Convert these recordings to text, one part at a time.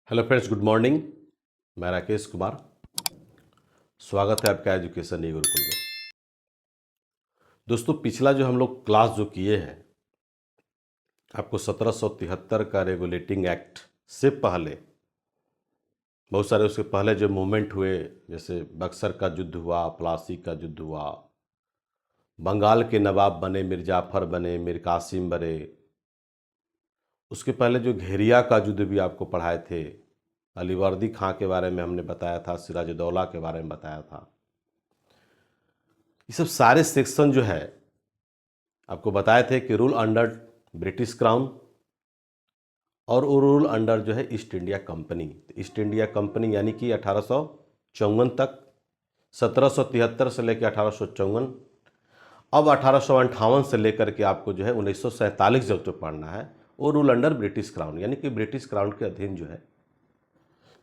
Hello friends, good morning. मैं राकेश कुमार। स्वागत है आपका एजुकेशन ई गुरुकुल में। दोस्तों, पिछला जो हम लोग क्लास जो किए हैं, आपको 1773 का रेगुलेटिंग एक्ट से पहले बहुत सारे उसके पहले जो मूवमेंट हुए, जैसे बक्सर का युद्ध हुआ, प्लासी का युद्ध हुआ, बंगाल के नवाब बने, मिर्जाफर बने, मीर कासिम बने। उसके पहले जो घेरिया का युद्ध भी आपको पढ़ाए थे, अलीवर्दी खां के बारे में हमने बताया था, सिराजुद्दौला के बारे में बताया था। ये सब सारे सेक्शन जो है आपको बताए थे कि रूल अंडर ब्रिटिश क्राउन और वो रूल अंडर जो है east India company. East India company यानी कि 1854 तक, 1773 से लेकर 1854, अब 1858 से लेकर के आपको जो है 1947 तक जो पढ़ना है वो रूल अंडर ब्रिटिश क्राउन, यानी कि ब्रिटिश क्राउन के अधीन जो है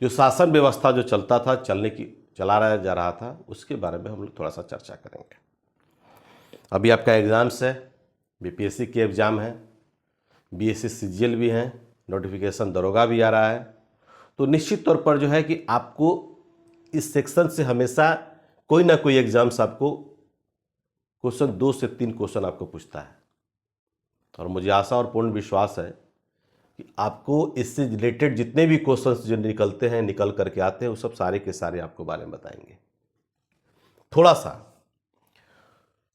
जो शासन व्यवस्था जो चलता था, चला जा रहा था, उसके बारे में हम लोग थोड़ा सा चर्चा करेंगे। अभी आपका एग्ज़ाम्स है, बीपीएससी के एग्ज़ाम है, बीएससी सीजीएल भी हैं, नोटिफिकेशन दरोगा भी आ रहा है। तो निश्चित तौर पर जो है कि आपको इस सेक्शन से हमेशा कोई ना कोई एग्ज़ाम्स आपको क्वेश्चन 2 से 3 क्वेश्चन आपको पूछता है, और मुझे आशा और पूर्ण विश्वास है कि आपको इससे रिलेटेड जितने भी क्वेश्चंस जो निकल करके आते हैं, वो सब सारे के सारे आपको बारे में बताएंगे। थोड़ा सा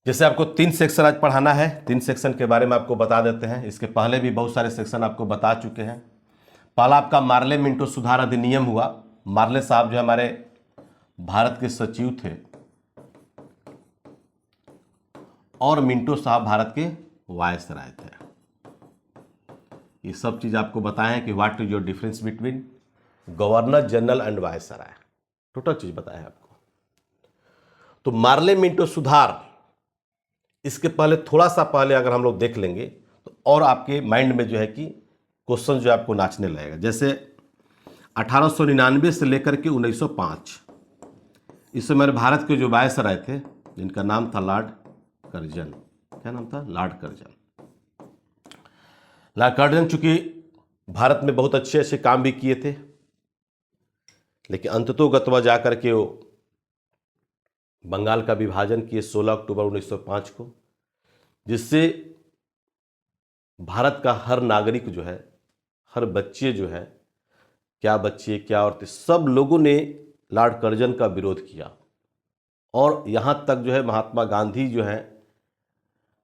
जैसे आपको 3 सेक्शन आज पढ़ाना है, 3 सेक्शन के बारे में आपको बता देते हैं। इसके पहले भी बहुत सारे सेक्शन आपको बता चुके हैं। पहला आपका मार्ले मिंटो सुधार अधिनियम हुआ। मार्ले साहब जो हमारे भारत के सचिव थे और मिंटो साहब भारत के वायसराय थे। ये सब चीज़ आपको बताएं कि what is your difference between governor general and viceroy, total चीज़ बताएं आपको। तो मार्ले मिंटो सुधार, इसके पहले थोड़ा सा पहले अगर हम लोग देख लेंगे तो और आपके माइंड में जो है कि क्वेश्चन जो आपको नाचने लगेगा। जैसे 1899 से लेकर के 1905, इस समय भारत के जो वायसराय थे, जिनका नाम था लॉर्ड कर्जन। क्या नाम था? Lord Curzon. लॉर्ड कर्जन चूंकि भारत में बहुत अच्छे अच्छे काम भी किए थे, लेकिन अंततोगत्वा जाकर के वो बंगाल का विभाजन किए 16 अक्टूबर 1905 को, जिससे भारत का हर नागरिक जो है, हर बच्चे जो है, क्या बच्चे क्या औरतें, सब लोगों ने लॉर्ड कर्जन का विरोध किया। और यहाँ तक जो है महात्मा गांधी जो है,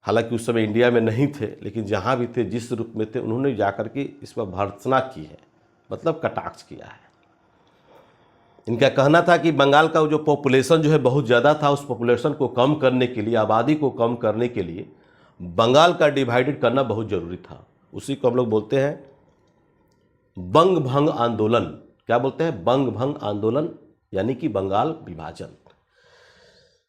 हालांकि उस समय इंडिया में नहीं थे, लेकिन जहाँ भी थे, जिस रूप में थे, उन्होंने जाकर के इस पर भर्त्सना की है, मतलब कटाक्ष किया है। इनका कहना था कि बंगाल का जो पॉपुलेशन जो है बहुत ज़्यादा था, उस पॉपुलेशन को कम करने के लिए, आबादी को कम करने के लिए बंगाल का डिवाइडेड करना बहुत ज़रूरी था। उसी को हम लोग बोलते हैं बंग भंग आंदोलन। क्या बोलते हैं? बंग भंग आंदोलन, यानी कि बंगाल विभाजन।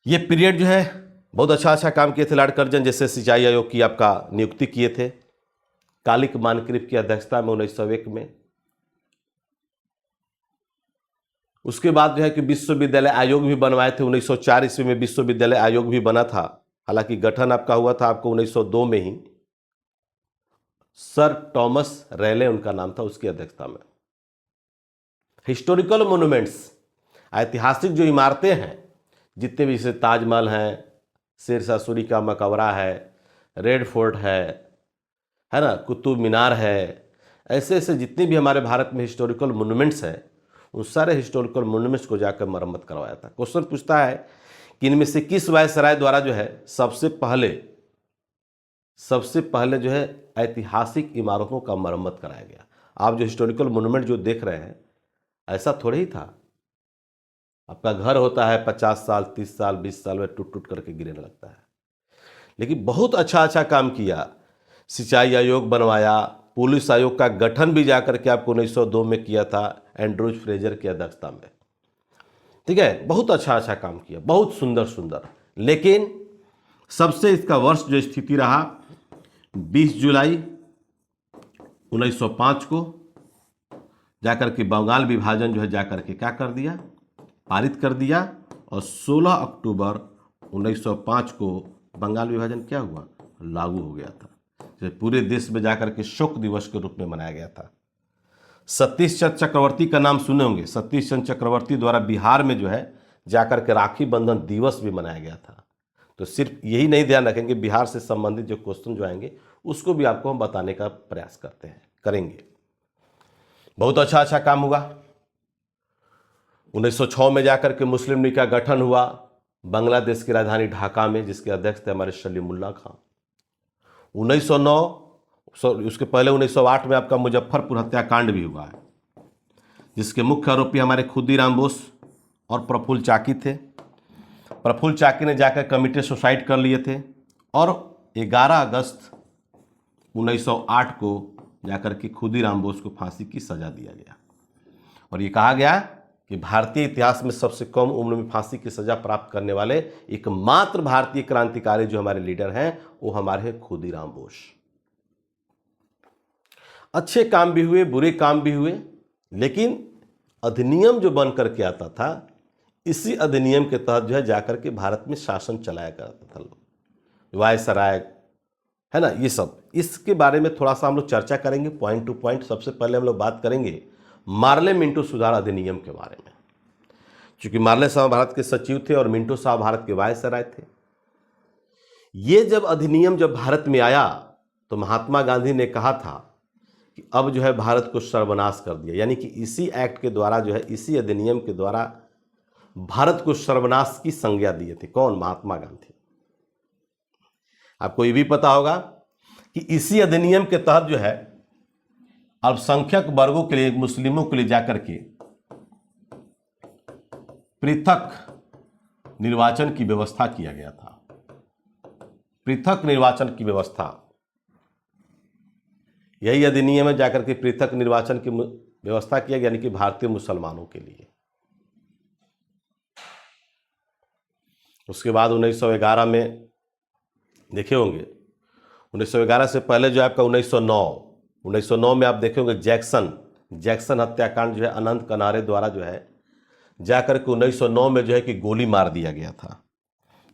ये पीरियड जो है बहुत अच्छा काम किए थे लॉर्ड कर्जन। जैसे सिंचाई आयोग की आपका नियुक्ति किए थे कालिक मानक्रिफ की अध्यक्षता में 1901 में। उसके बाद जो है कि विश्वविद्यालय आयोग भी बनवाए थे। 1904 ईस्वी में विश्वविद्यालय आयोग भी बना था, हालांकि गठन आपका हुआ था आपको 1902 में ही। सर टॉमस रेले उनका नाम था, उसकी अध्यक्षता में। हिस्टोरिकल मोन्यूमेंट्स, ऐतिहासिक जो इमारतें हैं जितने भी, जैसे ताजमहल हैं, शेरशाह सूरी का मकबरा है, रेड फोर्ट है ना, कुतुब मीनार है, ऐसे ऐसे जितने भी हमारे भारत में हिस्टोरिकल मोन्यूमेंट्स हैं, उन सारे हिस्टोरिकल मोन्यूमेंट्स को जाकर मरम्मत करवाया था। क्वेश्चन पूछता है कि इनमें से किस वायसराय द्वारा जो है सबसे पहले जो है ऐतिहासिक इमारतों का मरम्मत कराया गया। आप जो हिस्टोरिकल मोन्यूमेंट जो देख रहे हैं, ऐसा थोड़े ही था। आपका घर होता है 50 साल, 30 साल, 20 साल में टूट टूट करके गिरने लगता है, लेकिन बहुत अच्छा काम किया। सिंचाई आयोग बनवाया, पुलिस आयोग का गठन भी जाकर के आपको 1902 में किया था एंड्रूज फ्रेजर की अध्यक्षता में। ठीक है, बहुत अच्छा काम किया, बहुत सुंदर। लेकिन सबसे इसका वर्ष जो स्थिति रहा 20 जुलाई 1905 को जाकर के बंगाल विभाजन जो है जाकर के क्या कर दिया, पारित कर दिया। और 16 अक्टूबर 1905 को बंगाल विभाजन क्या हुआ, लागू हो गया था। पूरे देश में जाकर के शोक दिवस के रूप में मनाया गया था। सतीश चंद्र चक्रवर्ती का नाम सुने होंगे। सतीश चंद्र चक्रवर्ती द्वारा बिहार में जो है जाकर के राखी बंधन दिवस भी मनाया गया था। तो सिर्फ यही नहीं ध्यान रखेंगे, बिहार से संबंधित जो क्वेश्चन जो आएंगे उसको भी आपको हम बताने का प्रयास करेंगे। बहुत अच्छा काम हुआ। 1906 में जाकर के मुस्लिम लीग का गठन हुआ बांग्लादेश की राजधानी ढाका में, जिसके अध्यक्ष थे हमारे सलीमुल्लाह खां। 1909 उसके पहले 1908 में आपका मुजफ्फरपुर हत्याकांड भी हुआ है, जिसके मुख्य आरोपी हमारे खुदीराम बोस और प्रफुल्ल चाकी थे। प्रफुल्ल चाकी ने जाकर कमिटी सुसाइड कर लिए थे और 11 अगस्त 1908 को जाकर के खुदीराम बोस को फांसी की सजा दिया गया। और ये कहा गया कि भारतीय इतिहास में सबसे कम उम्र में फांसी की सजा प्राप्त करने वाले एकमात्र भारतीय क्रांतिकारी जो हमारे लीडर हैं वो हमारे खुदीराम बोस। अच्छे काम भी हुए, बुरे काम भी हुए, लेकिन अधिनियम जो बन करके आता था, इसी अधिनियम के तहत जो है जाकर के भारत में शासन चलाया करता था लोग, वायसराय है ना, ये सब। इसके बारे में थोड़ा सा हम लोग चर्चा करेंगे पॉइंट टू पॉइंट। सबसे पहले हम लोग बात करेंगे मार्ले मिंटो सुधार अधिनियम के बारे में, क्योंकि मार्ले साहब भारत के सचिव थे और मिंटो साहब भारत के वायसराय थे। ये जब अधिनियम जब भारत में आया तो महात्मा गांधी ने कहा था कि अब जो है भारत को सर्वनाश कर दिया, यानी कि इसी एक्ट के द्वारा जो है, इसी अधिनियम के द्वारा भारत को सर्वनाश की संज्ञा दिए थे। कौन? महात्मा गांधी। आपको ये भी पता होगा कि इसी अधिनियम के तहत जो है अल्पसंख्यक वर्गों के लिए, मुस्लिमों के लिए जाकर के पृथक निर्वाचन की व्यवस्था किया गया था। पृथक निर्वाचन की व्यवस्था, यही अधिनियम में जाकर के पृथक निर्वाचन की व्यवस्था किया गया, यानी कि भारतीय मुसलमानों के लिए। उसके बाद 1911 में देखे होंगे, 1911 से पहले जो आपका 1909 में आप देखे होंगे जैक्सन हत्याकांड जो है अनंत कनारे द्वारा जो है जाकर के 1909 में जो है कि गोली मार दिया गया था।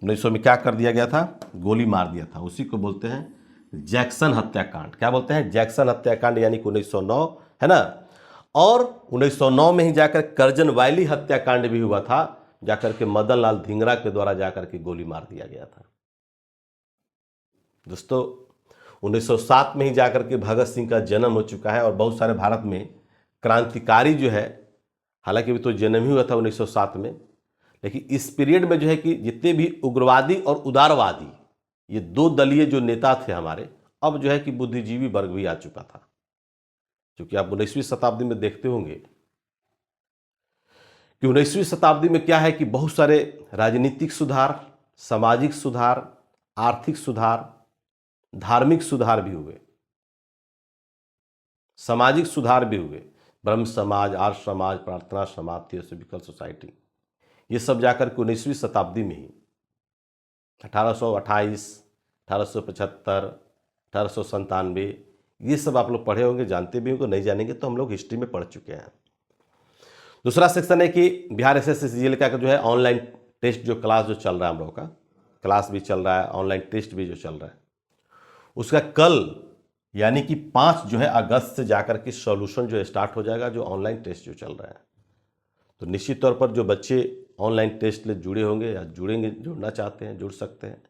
1900 में क्या कर दिया गया था? गोली मार दिया था। उसी को बोलते हैं जैक्सन हत्याकांड। क्या बोलते हैं? जैक्सन हत्याकांड, यानी कि 1909, है ना। और 1909 में ही जाकर करजन वैली हत्याकांड भी हुआ था, जाकर के मदन लाल धिंगरा के द्वारा जाकर के गोली मार दिया गया था। दोस्तों 1907 में ही जाकर के भगत सिंह का जन्म हो चुका है और बहुत सारे भारत में क्रांतिकारी जो है, हालांकि भी तो जन्म ही हुआ था 1907 में, लेकिन इस पीरियड में जो है कि जितने भी उग्रवादी और उदारवादी, ये दो दलीय जो नेता थे हमारे, अब जो है कि बुद्धिजीवी वर्ग भी आ चुका था। क्योंकि आप 19वीं शताब्दी में देखते होंगे कि 19वीं शताब्दी में क्या है कि बहुत सारे राजनीतिक सुधार, सामाजिक सुधार, आर्थिक सुधार, धार्मिक सुधार भी हुए, सामाजिक सुधार भी हुए। ब्रह्म समाज, आर्य समाज, प्रार्थना समाज, थियोसॉफिकल सोसाइटी, ये सब जाकर के 19वीं शताब्दी में ही 1828, 1875, 1897, ये सब आप लोग पढ़े होंगे, जानते भी होंगे, नहीं जानेंगे तो हम लोग हिस्ट्री में पढ़ चुके हैं। दूसरा सेक्शन है कि बिहार SSC का जो है ऑनलाइन टेस्ट जो क्लास जो चल रहा है, हम लोगों का क्लास भी चल रहा है, ऑनलाइन टेस्ट भी जो चल रहा है, उसका कल यानी कि 5 जो है अगस्त से जाकर के सॉल्यूशन जो स्टार्ट हो जाएगा, जो ऑनलाइन टेस्ट जो चल रहा है। तो निश्चित तौर पर जो बच्चे ऑनलाइन टेस्ट में जुड़े होंगे या जुड़ना चाहते हैं, जुड़ सकते हैं।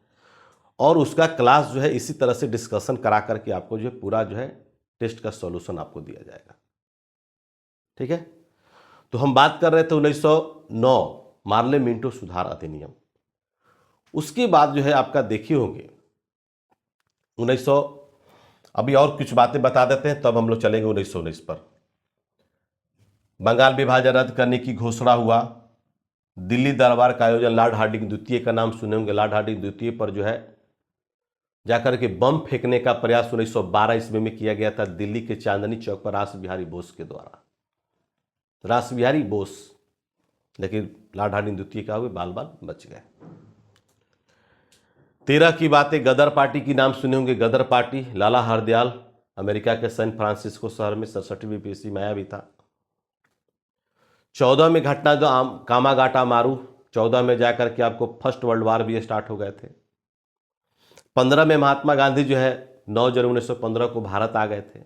और उसका क्लास जो है इसी तरह से डिस्कशन करा करके आपको जो है पूरा जो है टेस्ट का सॉल्यूशन आपको दिया जाएगा। ठीक है, तो हम बात कर रहे थे 1909 मार्ले मिंटो सुधार अधिनियम। उसके बाद जो है आपका देखे होंगे 1900, अभी और कुछ बातें बता देते हैं तब हम लोग चलेंगे 1919 पर। बंगाल विभाजन रद्द करने की घोषणा हुआ। दिल्ली दरबार का आयोजन, लॉर्ड हार्डिंग द्वितीय का नाम सुने होंगे। लॉर्ड हार्डिंग द्वितीय पर जो है जाकर के बम फेंकने का प्रयास 1912 ईस्वी में किया गया था, दिल्ली के चांदनी चौक पर रास बिहारी बोस के द्वारा। रास बिहारी बोस, लेकिन लॉर्ड हार्डिंग द्वितीय का हुए, बाल बाल बच गए। 13 की बातें, गदर पार्टी की नाम सुने होंगे। गदर पार्टी, लाला हरदयाल, अमेरिका के सैन फ्रांसिस्को शहर में 67वीं पीसी में आया भी था। 14 में घटना जो कामागाटा मारू, 14 में जाकर के आपको फर्स्ट वर्ल्ड वार भी स्टार्ट हो गए थे। 15 में महात्मा गांधी जो है 9 जनवरी 1915 को भारत आ गए थे।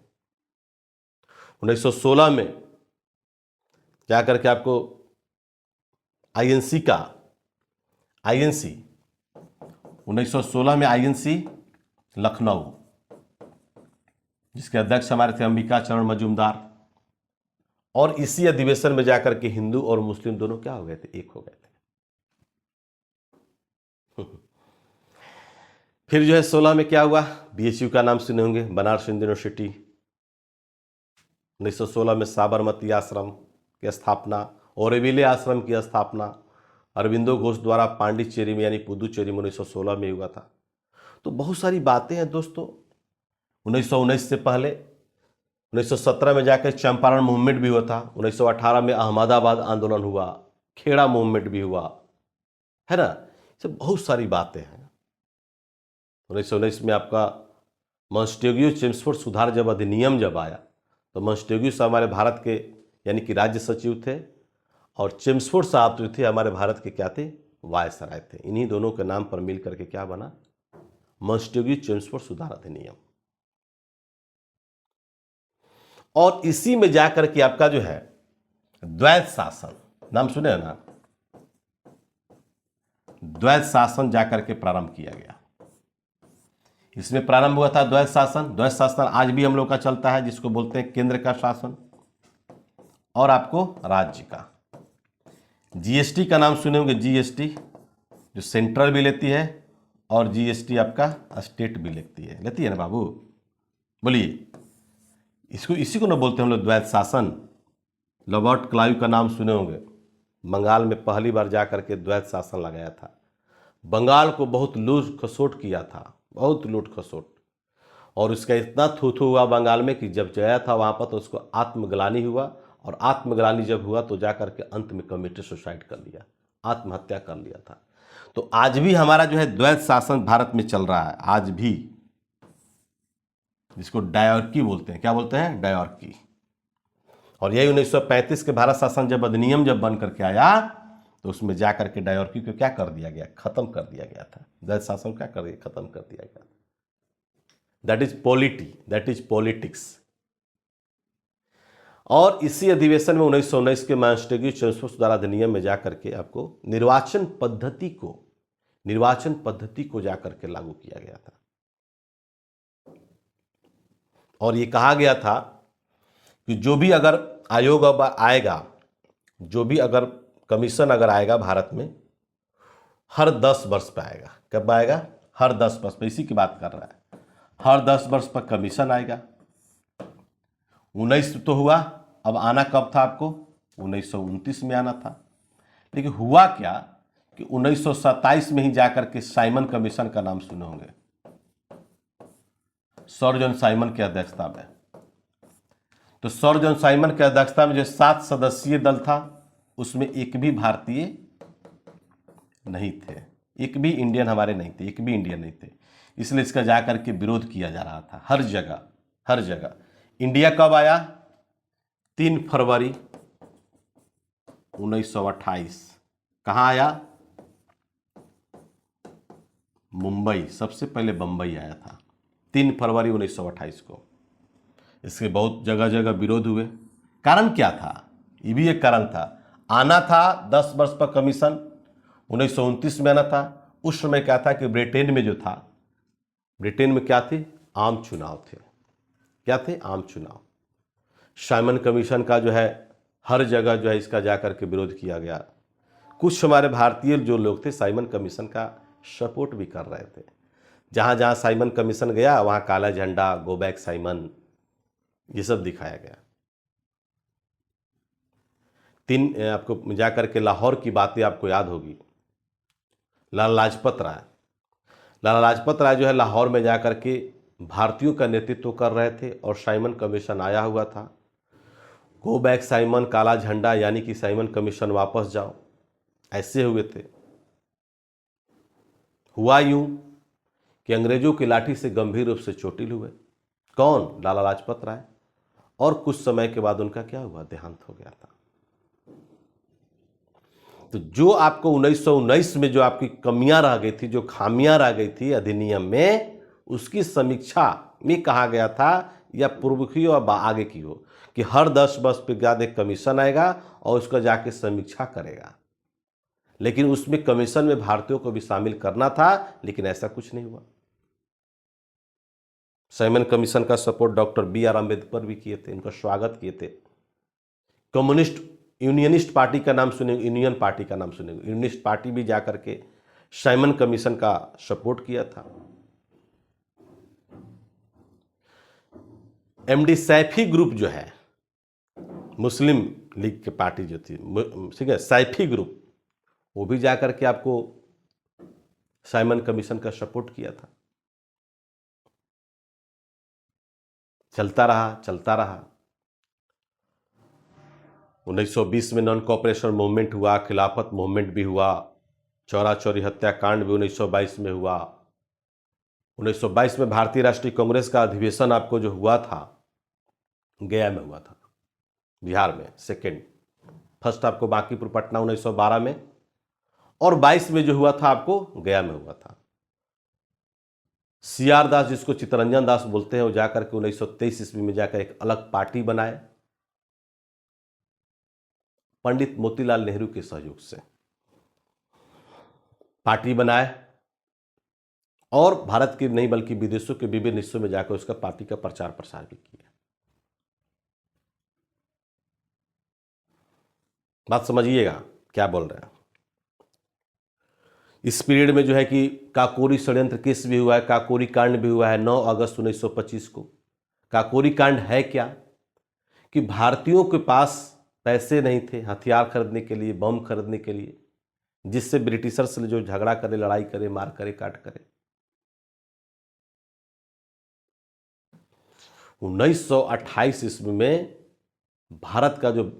1916 में जाकर के आपको आईएनसी 1916 में आईएनसी लखनऊ, जिसके अध्यक्ष हमारे थे अंबिका चरण मजूमदार, और इसी अधिवेशन में जाकर के हिंदू और मुस्लिम दोनों क्या हो गए थे, एक हो गए थे। फिर जो है 16 में क्या हुआ, बीएचयू का नाम सुने होंगे, बनारस हिंदू यूनिवर्सिटी। 1916 में साबरमती आश्रम की स्थापना, ओरोविले आश्रम की स्थापना अरविंदो घोष द्वारा पांडिचेरी में यानी पुदुचेरी में 1916 में हुआ था। तो बहुत सारी बातें हैं दोस्तों। 1919 से पहले 1917 में जाकर चंपारण मूवमेंट भी हुआ था। 1918 में अहमदाबाद आंदोलन हुआ, खेड़ा मूवमेंट भी हुआ, है ना। सब बहुत सारी बातें हैं। 1919 में आपका मॉन्टेग्यू चेम्सफोर्ड सुधार जब अधिनियम जब आया, तो मॉन्टेग्यू साहब हमारे भारत के यानी कि राज्य सचिव थे, और चेम्सफोर्ड साहब जो थे हमारे भारत के क्या थे, वायसराय थे। इन्हीं दोनों के नाम पर मिल करके क्या बना, मॉन्टेग्यू चेम्सफोर्ड सुधार अधिनियम। और इसी में जाकर के आपका जो है द्वैत शासन, नाम सुने हैं ना, द्वैत शासन जाकर के प्रारंभ किया गया। इसमें प्रारंभ हुआ था द्वैत शासन। द्वैत शासन आज भी हम लोग का चलता है, जिसको बोलते हैं केंद्र का शासन और आपको राज्य का। जीएसटी का नाम सुने होंगे, जीएसटी जो सेंट्रल भी लेती है और जीएसटी आपका स्टेट भी लेती है ना बाबू, बोलिए। इसी को ना बोलते हैं हम लोग द्वैत शासन। रॉबर्ट क्लाइव का नाम सुने होंगे, बंगाल में पहली बार जाकर के द्वैत शासन लगाया था। बंगाल को बहुत लूट खसोट किया था, बहुत लूट खसोट, और उसका इतना थू हुआ बंगाल में कि जब गया था वहाँ पर तो उसको आत्मग्लानि हुआ, और आत्मग्लानि जब हुआ तो जाकर के अंत में कमिटेड सुसाइड कर लिया, आत्महत्या कर लिया था। तो आज भी हमारा जो है द्वैत शासन भारत में चल रहा है, आज भी, जिसको डायोर्की बोलते हैं। क्या बोलते हैं, डायोर्की। और यही 1935 के भारत शासन जब अधिनियम जब बन करके आया, तो उसमें जाकर के डायोर्की को क्या कर दिया गया, खत्म कर दिया गया था। द्वैत शासन क्या कर दिया, खत्म कर दिया गया। That is polity, that is politics. और इसी अधिवेशन में 1919 के मॉन्टेग्यू चेम्सफोर्ड सुधार अधिनियम में जाकर के आपको निर्वाचन पद्धति को जाकर के लागू किया गया था। और ये कहा गया था कि जो भी अगर आयोग अब आएगा, जो भी अगर कमीशन अगर आएगा भारत में, हर 10 वर्ष पे आएगा। कब आएगा, हर 10 वर्ष पे, इसी की बात कर रहा है। हर 10 वर्ष पर कमीशन आएगा। 19 तो हुआ, अब आना कब था आपको, 1929 में आना था। लेकिन हुआ क्या कि 1927 में ही जाकर के साइमन कमीशन का नाम सुने होंगे, सर जॉन साइमन की अध्यक्षता में। तो सर जॉन साइमन की अध्यक्षता में जो 7 सदस्यीय दल था, उसमें एक भी भारतीय नहीं थे, एक भी इंडियन हमारे नहीं थे, एक भी इंडियन नहीं थे। इसलिए इसका जाकर के विरोध किया जा रहा था हर जगह, हर जगह। इंडिया कब आया, 3 फरवरी 1928। कहाँ आया, मुंबई, सबसे पहले बंबई आया था 3 फरवरी 1928 को। इसके बहुत जगह जगह विरोध हुए। कारण क्या था, ये भी एक कारण था। आना था 10 वर्ष पर कमीशन, 1929 में आना था। उस समय क्या था कि ब्रिटेन में जो था, ब्रिटेन में क्या थे, आम चुनाव थे। क्या थे, आम चुनाव। साइमन कमीशन का जो है हर जगह जो है इसका जाकर के विरोध किया गया। कुछ हमारे भारतीय जो लोग थे साइमन कमीशन का सपोर्ट भी कर रहे थे। जहाँ जहाँ साइमन कमीशन गया वहाँ काला झंडा, गो बैक साइमन, ये सब दिखाया गया। 3 आपको जाकर के लाहौर की बातें आपको याद होगी। लाला लाजपत राय जो है लाहौर में जाकर के भारतीयों का नेतृत्व कर रहे थे, और साइमन कमीशन आया हुआ था। गो बैक साइमन, काला झंडा, यानी कि साइमन कमीशन वापस जाओ, ऐसे हुए थे। हुआ यूं कि अंग्रेजों की लाठी से गंभीर रूप से चोटिल हुए। कौन, लाला लाजपत राय। और कुछ समय के बाद उनका क्या हुआ, देहांत हो गया था। तो जो आपको 1919 में जो आपकी कमियां रह गई थी, जो खामियां रह गई थी अधिनियम में, उसकी समीक्षा में कहा गया था या पूर्व की हो या आगे की हो, कि हर 10 वर्ष के बाद एक कमीशन आएगा और उसका जाके समीक्षा करेगा। लेकिन उसमें कमीशन में भारतीयों को भी शामिल करना था, लेकिन ऐसा कुछ नहीं हुआ। साइमन कमीशन का सपोर्ट डॉक्टर BR अम्बेडकर भी किए थे, उनका स्वागत किए थे। कम्युनिस्ट यूनियनिस्ट पार्टी का नाम सुनेंगे, यूनियन पार्टी का नाम सुनेंगे, यूनियनिस्ट पार्टी भी जाकर के साइमन कमीशन का सपोर्ट किया था। MD सैफी ग्रुप जो है, मुस्लिम लीग की पार्टी जो थी, ठीक है, सैफी ग्रुप, वो भी जाकर के आपको साइमन कमीशन का सपोर्ट किया था। चलता रहा। 1920 में नॉन कॉपरेशन मूवमेंट हुआ, खिलाफत मूवमेंट भी हुआ, चौरा चौरी हत्याकांड भी 1922 में हुआ। 1922 में भारतीय राष्ट्रीय कांग्रेस का अधिवेशन आपको जो हुआ था, गया में हुआ था, बिहार में सेकेंड। फर्स्ट आपको बांकीपुर पटना 1912 में, और 22 में जो हुआ था आपको गया में हुआ था। CR दास, जिसको चित्तरंजन दास बोलते हैं, वो जाकर के 1923 ईस्वी में जाकर एक अलग पार्टी बनाए, पंडित मोतीलाल नेहरू के सहयोग से पार्टी बनाए, और भारत के नहीं बल्कि विदेशों के विभिन्न हिस्सों में जाकर उसका पार्टी का प्रचार प्रसार भी किया। बात समझिएगा क्या बोल रहे हैं। इस पीरियड में जो है कि काकोरी षड्यंत्र केस भी हुआ है, काकोरी कांड भी हुआ है 9 अगस्त 1925 को। काकोरी कांड है क्या, कि भारतीयों के पास पैसे नहीं थे हथियार खरीदने के लिए, बम खरीदने के लिए, जिससे ब्रिटिशर्स से जो झगड़ा करे, लड़ाई करे, मार करे, काट करे। 1928 ईस्वी में भारत का जो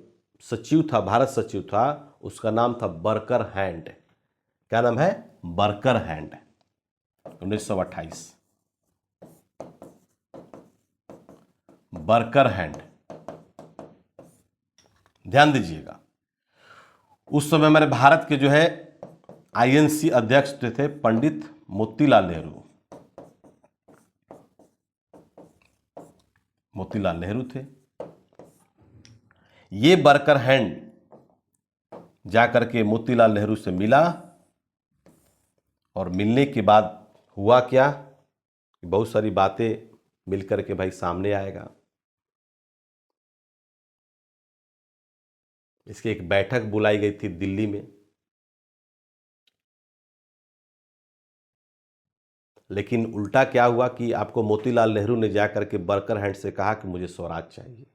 सचिव था, भारत सचिव था, उसका नाम था बर्कर हैंड। क्या नाम है? बर्कर हैंड। 1928 बर्कर हैंड, ध्यान दीजिएगा। उस समय हमारे भारत के जो है INC अध्यक्ष थे पंडित मोतीलाल नेहरू। मोतीलाल नेहरू थे। ये बर्कर हैंड जाकर के मोतीलाल नेहरू से मिला, और मिलने के बाद हुआ क्या, बहुत सारी बातें मिलकर के भाई सामने आएगा। इसकी एक बैठक बुलाई गई थी दिल्ली में, लेकिन उल्टा क्या हुआ कि आपको मोतीलाल नेहरू ने जाकर के बर्कर हैंड से कहा कि मुझे स्वराज चाहिए।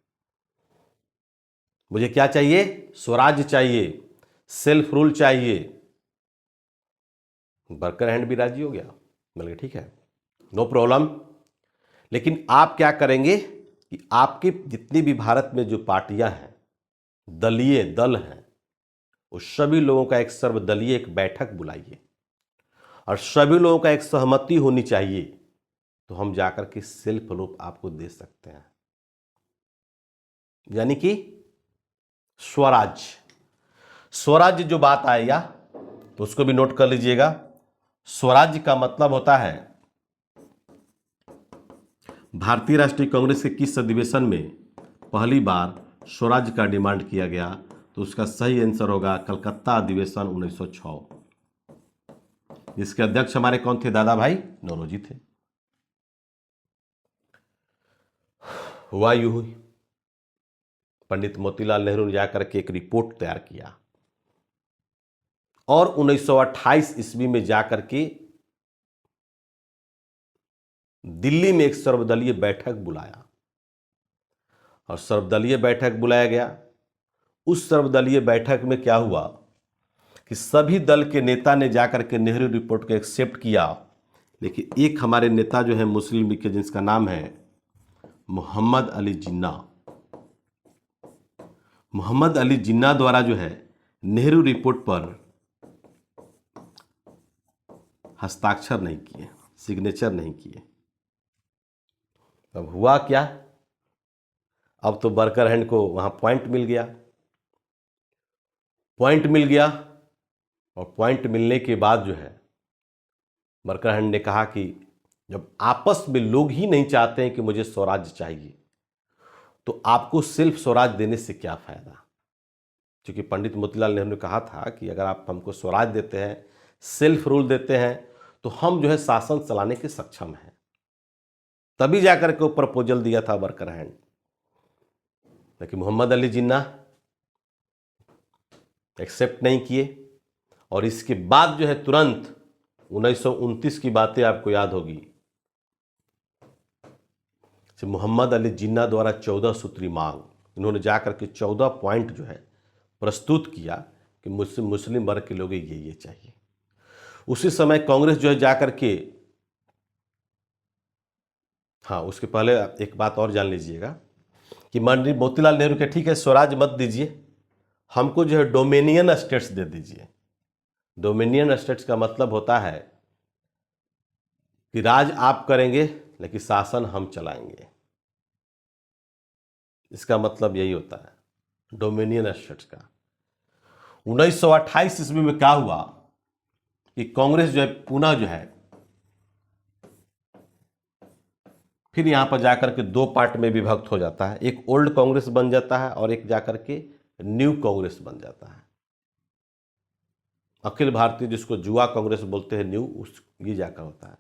मुझे क्या चाहिए? स्वराज चाहिए, सेल्फ रूल चाहिए। बर्कर हैंड भी राजी हो गया, बोले ठीक है, नो प्रॉब्लम। लेकिन आप क्या करेंगे कि आपके जितनी भी भारत में जो पार्टियां हैं, दलीय दल हैं, उस सभी लोगों का एक सर्वदलीय एक बैठक बुलाइए, और सभी लोगों का एक सहमति होनी चाहिए, तो हम जाकर के सेल्फ रूल आपको दे सकते हैं, यानी कि स्वराज। स्वराज जो बात आएगा तो उसको भी नोट कर लीजिएगा। स्वराज का मतलब होता है, भारतीय राष्ट्रीय कांग्रेस के किस अधिवेशन में पहली बार स्वराज का डिमांड किया गया, तो उसका सही आंसर होगा कलकत्ता अधिवेशन 1906, जिसके अध्यक्ष हमारे कौन थे? दादा भाई नौरोजी थे। हुआ यूं हुई, पंडित मोतीलाल नेहरू ने जाकर के एक रिपोर्ट तैयार किया, और 1928 ईस्वी में जाकर के दिल्ली में एक सर्वदलीय बैठक बुलाया, और सर्वदलीय बैठक बुलाया गया। उस सर्वदलीय बैठक में क्या हुआ कि सभी दल के नेता ने जाकर के नेहरू रिपोर्ट को एक्सेप्ट किया, लेकिन एक हमारे नेता जो है मुस्लिम लीग के, जिसका नाम है मोहम्मद अली जिन्ना, मोहम्मद अली जिन्ना द्वारा जो है नेहरू रिपोर्ट पर हस्ताक्षर नहीं किए, सिग्नेचर नहीं किए। अब हुआ क्या? अब तो बर्कर हैंड को वहां पॉइंट मिल गया, और पॉइंट मिलने के बाद जो है बर्कर हैंड ने कहा कि जब आपस में लोग ही नहीं चाहते हैं कि मुझे स्वराज चाहिए, तो आपको सिर्फ स्वराज देने से क्या फायदा? क्योंकि पंडित मोतीलाल नेहरू ने कहा था कि अगर आप हमको स्वराज देते हैं, सेल्फ रूल देते हैं, तो हम जो है शासन चलाने के सक्षम हैं। तभी जाकर के वो प्रपोजल दिया था वर्कर हैंड। लेकिन मोहम्मद अली जिन्ना एक्सेप्ट नहीं किए, और इसके बाद जो है तुरंत 1929 की बातें आपको याद होगी, मोहम्मद अली जिन्ना द्वारा 14 सूत्री मांग, इन्होंने जाकर के 14 पॉइंट जो है प्रस्तुत किया कि मुस्लिम वर्ग के लोग ये चाहिए। उसी समय कांग्रेस जो है जाकर के, हाँ उसके पहले एक बात और जान लीजिएगा कि पंडित मोतीलाल नेहरू के ठीक है स्वराज मत दीजिए, हमको जो है डोमिनियन स्टेट्स दे दीजिए। डोमिनियन स्टेट्स का मतलब होता है कि राज आप करेंगे लेकिन शासन हम चलाएंगे, इसका मतलब यही होता है डोमिनियन स्टेट्स का। 1928 ईस्वी में क्या हुआ कि कांग्रेस जो है पुनः जो है फिर यहां पर जाकर के दो पार्ट में विभक्त हो जाता है, एक ओल्ड कांग्रेस बन जाता है और एक जाकर के न्यू कांग्रेस बन जाता है। अखिल भारतीय, जिसको जुआ कांग्रेस बोलते हैं, न्यू, उस ये जाकर होता है।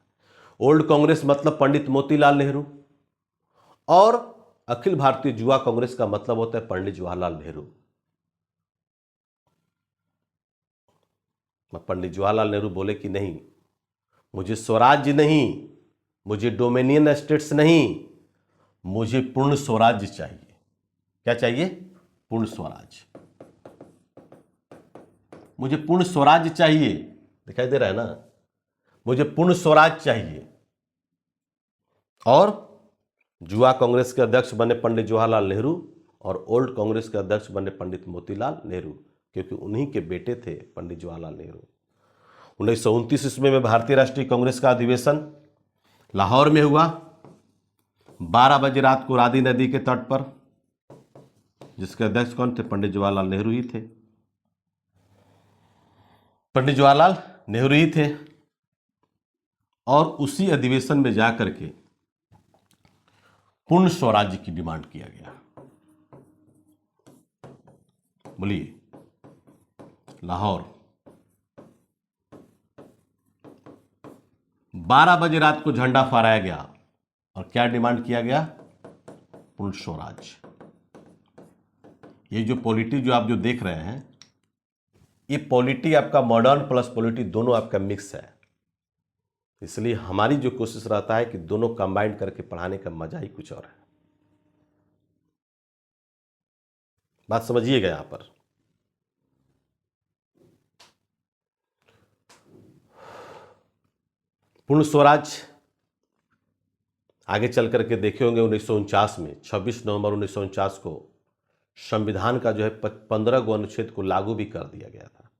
ओल्ड कांग्रेस मतलब पंडित मोतीलाल नेहरू, और अखिल भारतीय जुआ कांग्रेस का मतलब होता है पंडित जवाहरलाल नेहरू। पंडित जवाहरलाल नेहरू बोले कि नहीं, मुझे स्वराज्य नहीं, मुझे डोमिनियन स्टेट्स नहीं, मुझे पूर्ण स्वराज्य चाहिए। क्या चाहिए? पूर्ण स्वराज्य। मुझे पूर्ण स्वराज्य चाहिए, दिखाई दे रहा है ना, मुझे पूर्ण स्वराज चाहिए। और जुआ कांग्रेस के अध्यक्ष बने पंडित जवाहरलाल नेहरू, और ओल्ड कांग्रेस के अध्यक्ष बने पंडित मोतीलाल नेहरू, क्योंकि उन्हीं के बेटे थे पंडित जवाहरलाल नेहरू। 1929 ईस्वी में भारतीय राष्ट्रीय कांग्रेस का अधिवेशन लाहौर में हुआ, 12 बजे रात को रावी नदी के तट पर, जिसके अध्यक्ष कौन थे? पंडित जवाहरलाल नेहरू ही थे। पंडित जवाहरलाल नेहरू ही थे। और उसी अधिवेशन में जाकर के पूर्ण स्वराज्य की डिमांड किया गया। बोलिए, लाहौर 12 बजे रात को झंडा फहराया गया, और क्या डिमांड किया गया? पूर्ण स्वराज्य। ये जो पॉलिटी जो आप जो देख रहे हैं, ये पॉलिटी आपका मॉडर्न प्लस पॉलिटी दोनों आपका मिक्स है। इसलिए हमारी जो कोशिश रहता है कि दोनों कंबाइंड करके पढ़ाने का मजा ही कुछ और है। बात समझिएगा यहां पर। पूर्ण स्वराज आगे चल करके देखे होंगे 1949 में, 26 नवंबर 1949 को संविधान का जो है 15 गो अनुच्छेद को लागू भी कर दिया गया था,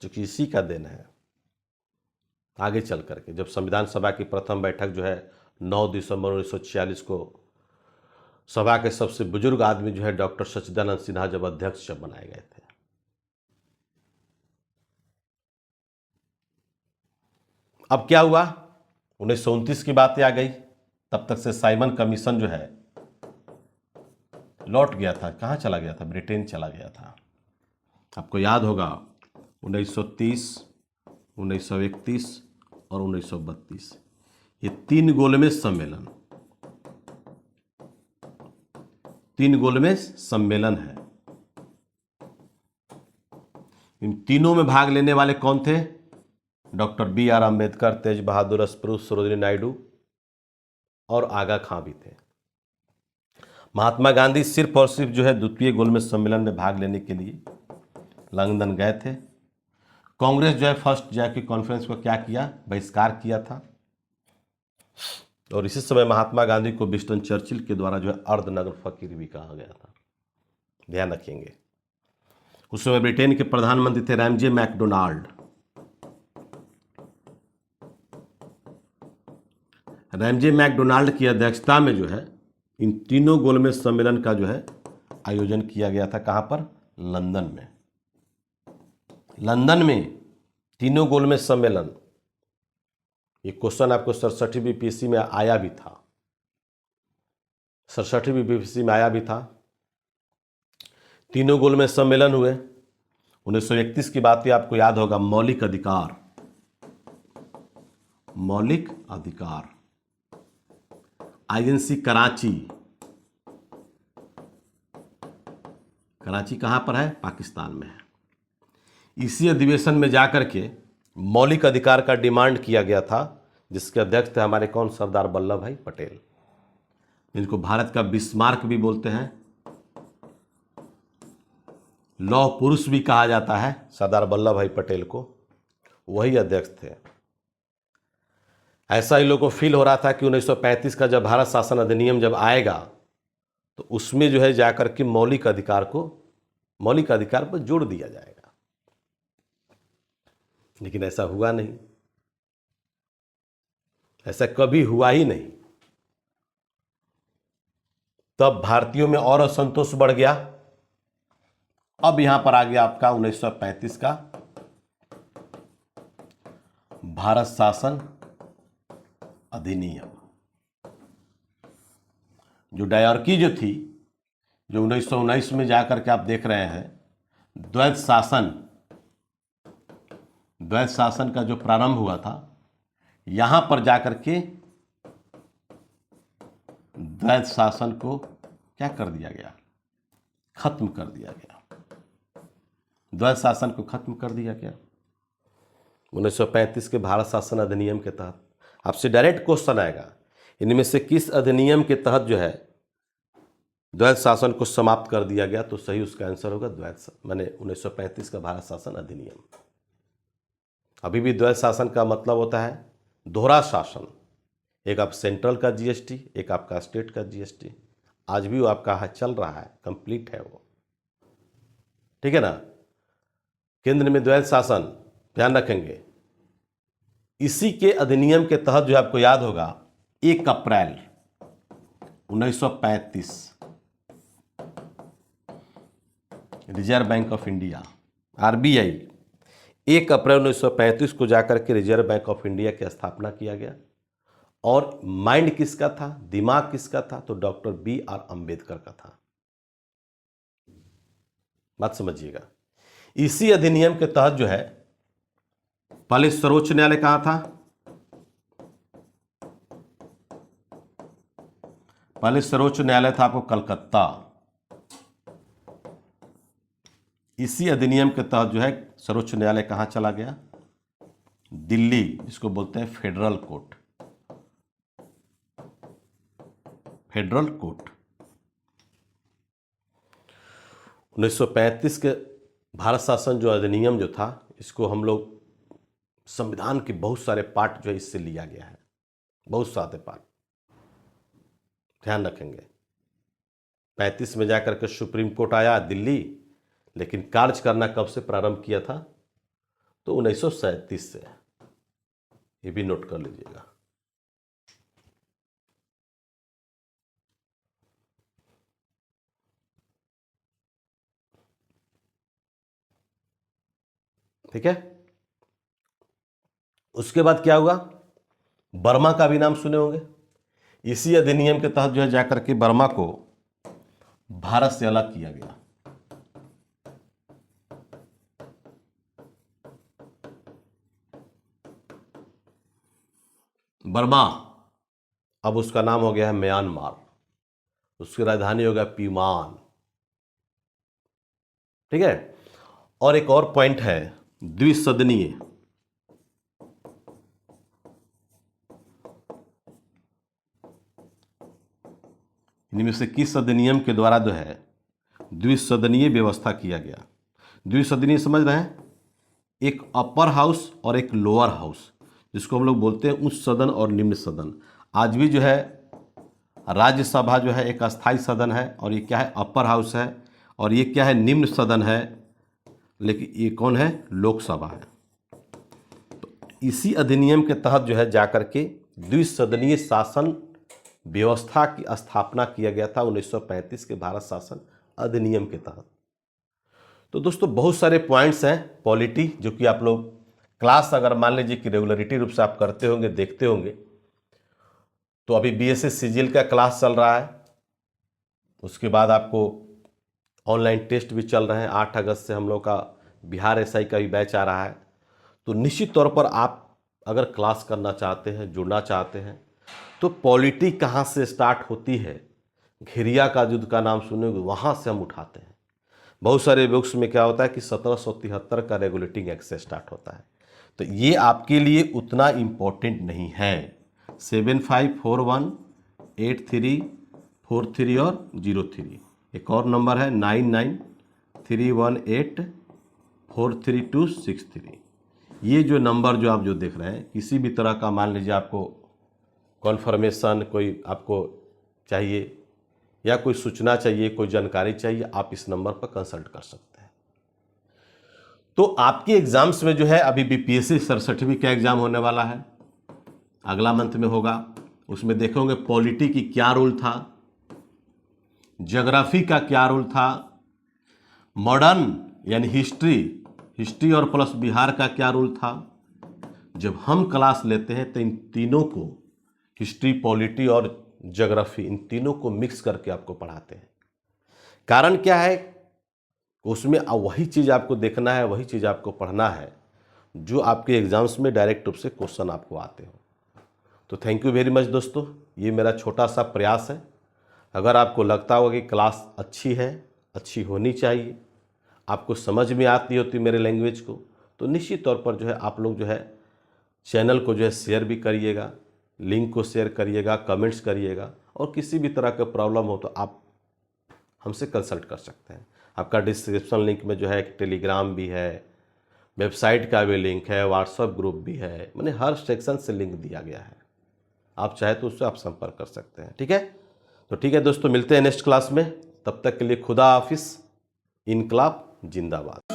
जो कि इसी का देन है। आगे चल करके जब संविधान सभा की प्रथम बैठक जो है 9 दिसंबर 1946 को, सभा के सबसे बुजुर्ग आदमी जो है डॉक्टर सच्चिदानंद सिन्हा जब अध्यक्ष जब बनाए गए थे। अब क्या हुआ? 1929 की बातें आ गई। तब तक से साइमन कमीशन जो है लौट गया था। कहाँ चला गया था? ब्रिटेन चला गया था। आपको याद होगा 1930, 1931 और 1932, ये 3 गोलमेज सम्मेलन, 3 गोलमेज सम्मेलन है। इन तीनों में भाग लेने वाले कौन थे? डॉक्टर BR अम्बेडकर, तेज बहादुर अस्परू, सरोजिनी नायडू और आगा खां भी थे। महात्मा गांधी सिर्फ और सिर्फ जो है द्वितीय गोलमेज सम्मेलन में भाग लेने के लिए लंदन गए थे। कांग्रेस जो है फर्स्ट जाके कॉन्फ्रेंस को क्या किया? बहिष्कार किया था। और इसी समय महात्मा गांधी को विंस्टन चर्चिल के द्वारा जो है अर्धनग्न फकीर भी कहा गया था। ध्यान रखेंगे। उस समय ब्रिटेन के प्रधानमंत्री थे रैमजे मैकडोनाल्ड। रैमजे मैकडोनाल्ड की अध्यक्षता में जो है इन तीनों गोलमेज सम्मेलन का जो है आयोजन किया गया था। कहां पर? लंदन में। लंदन में तीनों गोलमेज सम्मेलन, ये क्वेश्चन आपको 67वीं पीसी में आया भी था। 67वीं बीपीसी में आया भी था। तीनों गोल में सम्मेलन हुए। 1931 की बात ही आपको याद होगा, मौलिक अधिकार, मौलिक अधिकार। आईएनसी कराची, कराची कहाँ पर है? पाकिस्तान में है। इसी अधिवेशन में जाकर के मौलिक अधिकार का डिमांड किया गया था, जिसके अध्यक्ष थे हमारे कौन? सरदार वल्लभ भाई पटेल, जिनको भारत का बिस्मार्क भी बोलते हैं, लौह पुरुष भी कहा जाता है सरदार वल्लभ भाई पटेल को, वही अध्यक्ष थे। ऐसा ही लोगों को फील हो रहा था कि 1935 का जब भारत शासन अधिनियम जब आएगा तो उसमें जो है जाकर के मौलिक अधिकार पर जोड़ दिया जाएगा, लेकिन ऐसा हुआ नहीं, ऐसा कभी हुआ ही नहीं। तब भारतीयों में और असंतोष बढ़ गया। अब यहां पर आ गया आपका 1935 का भारत शासन अधिनियम। जो डायरकी जो थी, जो 1919 में जाकर के आप देख रहे हैं, द्वैत शासन का जो प्रारंभ हुआ था, यहां पर जाकर के द्वैत शासन को क्या कर दिया गया? खत्म कर दिया गया। द्वैत शासन को खत्म कर दिया गया 1935 के भारत शासन अधिनियम के तहत। आपसे डायरेक्ट क्वेश्चन आएगा, इनमें से किस अधिनियम के तहत जो है द्वैत शासन को समाप्त कर दिया गया? तो सही उसका आंसर होगा माने 1935 का भारत शासन अधिनियम। अभी भी द्वैत शासन का मतलब होता है दोहरा शासन, एक आप सेंट्रल का जीएसटी, एक आपका स्टेट का जीएसटी। आज भी वो आपका चल रहा है, कंप्लीट है वो, ठीक है ना। केंद्र में द्वैत शासन, ध्यान रखेंगे। इसी के अधिनियम के तहत जो आपको याद होगा, 1 अप्रैल 1935 reserve bank of India, RBI, 1 अप्रैल 1935 को जाकर के रिजर्व बैंक ऑफ इंडिया की स्थापना किया गया। और माइंड किसका था, दिमाग किसका था? तो डॉक्टर B.R. अंबेडकर का था। बात समझिएगा। इसी अधिनियम के तहत जो है पहले सर्वोच्च न्यायालय कहां था? पहले सर्वोच्च न्यायालय था आपको कलकत्ता। इसी अधिनियम के तहत जो है सर्वोच्च न्यायालय कहां चला गया? दिल्ली, जिसको बोलते हैं फेडरल कोर्ट। फेडरल कोर्ट 1935 के भारत शासन जो अधिनियम जो था, इसको हम लोग संविधान के बहुत सारे पार्ट जो है इससे लिया गया है, बहुत सारे पार्ट, ध्यान रखेंगे। 35 में जाकर के सुप्रीम कोर्ट आया दिल्ली, लेकिन कार्य करना कब से प्रारंभ किया था? तो 1937 से। ये भी नोट कर लीजिएगा। ठीक है। उसके बाद क्या हुआ? बर्मा का भी नाम सुने होंगे। इसी अधिनियम के तहत जो है जाकर के बर्मा को भारत से अलग किया गया। बर्मा अब उसका नाम हो गया है म्यांमार, उसकी राजधानी हो गया पीमान, ठीक है। और एक और पॉइंट है, द्विसदनीय। इनमें से किस अधिनियम के द्वारा जो है द्विसदनीय व्यवस्था किया गया? द्विसदनीय समझ रहे हैं? एक अपर हाउस और एक लोअर हाउस, जिसको हम लोग बोलते हैं उच्च सदन और निम्न सदन। आज भी जो है राज्यसभा जो है एक अस्थाई सदन है, और ये क्या है? अपर हाउस है। और ये क्या है? निम्न सदन है। लेकिन ये कौन है? लोकसभा है। तो इसी अधिनियम के तहत जो है जाकर के द्विसदनीय शासन व्यवस्था की स्थापना किया गया था 1935 के भारत शासन अधिनियम के तहत। तो दोस्तों बहुत सारे पॉइंट्स हैं पॉलिटी, जो कि आप लोग क्लास अगर मान लीजिए कि रेगुलरिटी रूप से आप करते होंगे, देखते होंगे। तो अभी बीएसएस सीजीएल का क्लास चल रहा है, उसके बाद आपको ऑनलाइन टेस्ट भी चल रहे हैं। 8 अगस्त से हम लोग का बिहार एसआई का भी बैच आ रहा है। तो निश्चित तौर पर आप अगर क्लास करना चाहते हैं, जुड़ना चाहते हैं, तो पॉलिटी कहाँ से स्टार्ट होती है, घेरिया का युद्ध का नाम सुनेंगे, वहाँ से हम उठाते हैं। बहुत सारे बुक्स में क्या होता है कि 1773 का रेगुलेटिंग एक्ट से स्टार्ट होता है। तो ये आपके लिए उतना इम्पोर्टेंट नहीं है। 75418343 और 03। एक और नंबर है 9931843263। ये जो नंबर जो आप जो देख रहे हैं, किसी भी तरह का मान लीजिए आपको कॉन्फर्मेशन कोई आपको चाहिए या कोई सूचना चाहिए, कोई जानकारी चाहिए, आप इस नंबर पर कंसल्ट कर सकते हैं। तो आपके एग्जाम्स में जो है अभी बीपीएससी 67वीं का एग्जाम होने वाला है, अगला मंथ में होगा। उसमें देखेंगे पॉलिटी की क्या रोल था, ज्योग्राफी का क्या रोल था, मॉडर्न यानी हिस्ट्री और प्लस बिहार का क्या रोल था। जब हम क्लास लेते हैं तो इन तीनों को, हिस्ट्री, पॉलिटी और ज्योग्राफी, इन तीनों को मिक्स करके आपको पढ़ाते हैं। कारण क्या है, उसमें वही चीज़ आपको देखना है, वही चीज़ आपको पढ़ना है जो आपके एग्जाम्स में डायरेक्ट रूप से क्वेश्चन आपको आते हो। तो थैंक यू वेरी मच दोस्तों, ये मेरा छोटा सा प्रयास है। अगर आपको लगता होगा कि क्लास अच्छी है, अच्छी होनी चाहिए, आपको समझ में आती होती मेरे लैंग्वेज को, तो निश्चित तौर पर जो है आप लोग जो है चैनल को जो है शेयर भी करिएगा, लिंक को शेयर करिएगा, कमेंट्स करिएगा, और किसी भी तरह का प्रॉब्लम हो तो आप हमसे कंसल्ट कर सकते हैं। आपका डिस्क्रिप्शन लिंक में जो है एक टेलीग्राम भी है, वेबसाइट का भी लिंक है, व्हाट्सएप ग्रुप भी है, मैंने हर सेक्शन से लिंक दिया गया है। आप चाहे तो उससे आप संपर्क कर सकते हैं। ठीक है, तो ठीक है दोस्तों, मिलते हैं नेक्स्ट क्लास में। तब तक के लिए खुदा हाफिज़, इनकलाब जिंदाबाद।